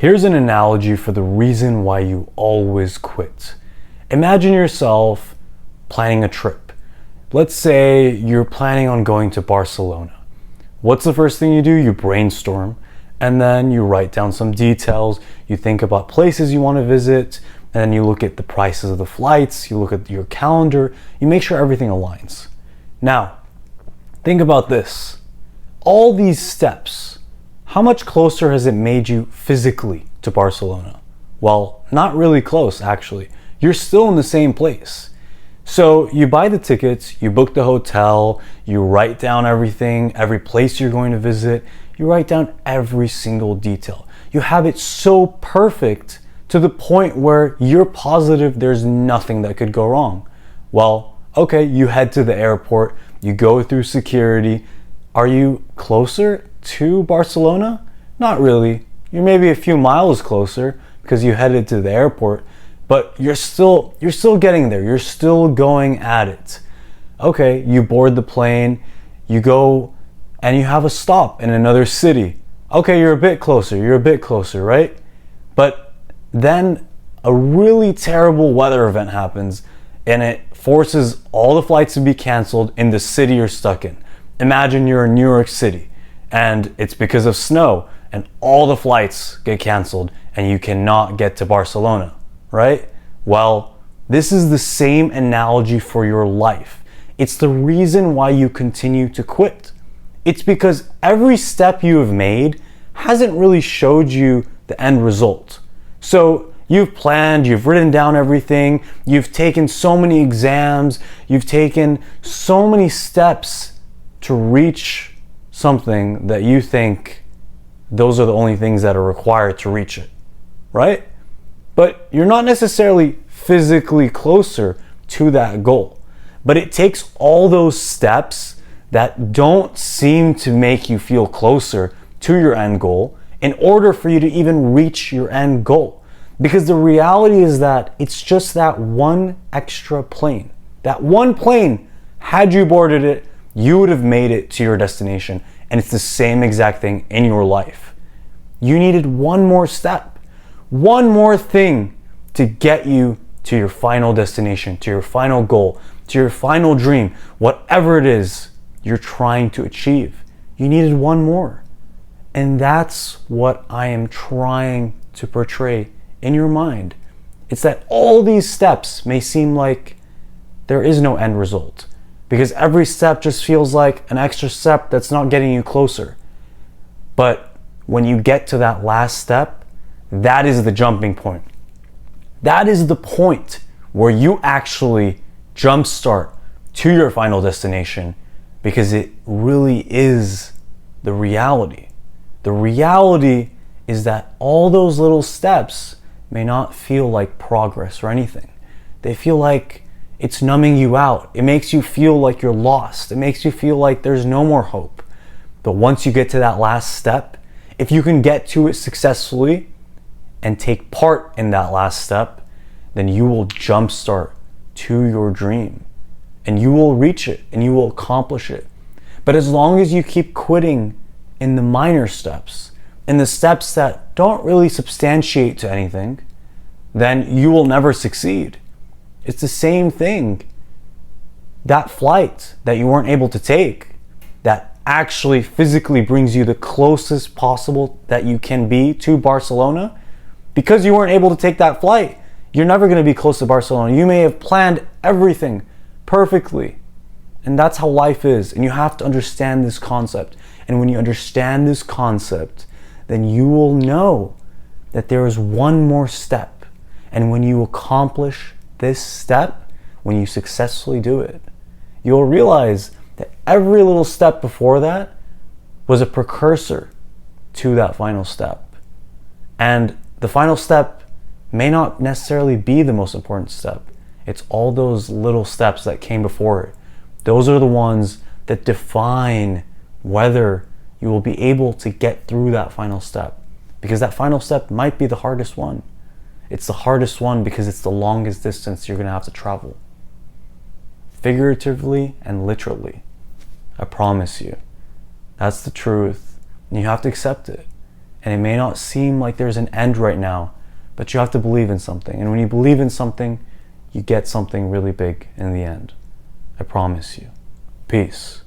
Here's an analogy for the reason why you always quit. Imagine yourself planning a trip. Let's say you're planning on going to Barcelona. What's the first thing you do? You brainstorm, and then you write down some details. You think about places you want to visit, and then you look at the prices of the flights, you look at your calendar, you make sure everything aligns. Now, think about this. All these steps, how much closer has it made you physically to Barcelona? Well, not really close, actually. You're still in the same place. So you buy the tickets, you book the hotel, you write down everything, every place you're going to visit, you write down every single detail. You have it so perfect to the point where you're positive there's nothing that could go wrong. Well, okay, you head to the airport, you go through security. Are you closer to Barcelona? Not really. You're maybe a few miles closer because you headed to the airport, but you're still getting there. You're still going at it. Okay, you board the plane, you go and you have a stop in another city. Okay, you're a bit closer, right? But then a really terrible weather event happens and it forces all the flights to be canceled in the city you're stuck in. Imagine you're in New York City and it's because of snow and all the flights get canceled and you cannot get to Barcelona, right? Well, this is the same analogy for your life. It's the reason why you continue to quit. It's because every step you have made hasn't really showed you the end result. So you've planned, you've written down everything, you've taken so many exams, you've taken so many steps to reach something that you think those are the only things that are required to reach it, right? But you're not necessarily physically closer to that goal. But it takes all those steps that don't seem to make you feel closer to your end goal in order for you to even reach your end goal. Because the reality is that it's just that one extra plane. That one plane, had you boarded it, you would have made it to your destination. And it's the same exact thing in your life. You needed one more step, one more thing to get you to your final destination, to your final goal, to your final dream, whatever it is you're trying to achieve. You needed one more. And that's what I am trying to portray in your mind. It's that all these steps may seem like there is no end result because every step just feels like an extra step that's not getting you closer. But when you get to that last step, that is the jumping point. That is the point where you actually jumpstart to your final destination because it really is the reality. The reality is that all those little steps may not feel like progress or anything. They feel like it's numbing you out. It makes you feel like you're lost. It makes you feel like there's no more hope. But once you get to that last step, if you can get to it successfully and take part in that last step, then you will jumpstart to your dream and you will reach it and you will accomplish it. But as long as you keep quitting in the minor steps, in the steps that don't really substantiate to anything, then you will never succeed. It's the same thing. That flight that you weren't able to take, that actually physically brings you the closest possible that you can be to Barcelona, because you weren't able to take that flight, you're never going to be close to Barcelona. You may have planned everything perfectly. And that's how life is. And you have to understand this concept. And when you understand this concept, then you will know that there is one more step. And when you accomplish this step, when you successfully do it, you'll realize that every little step before that was a precursor to that final step. And the final step may not necessarily be the most important step. It's all those little steps that came before it. Those are the ones that define whether you will be able to get through that final step. Because that final step might be the hardest one. It's the hardest one because it's the longest distance you're going to have to travel. Figuratively and literally. I promise you. That's the truth. And you have to accept it. And it may not seem like there's an end right now, but you have to believe in something. And when you believe in something, you get something really big in the end. I promise you. Peace.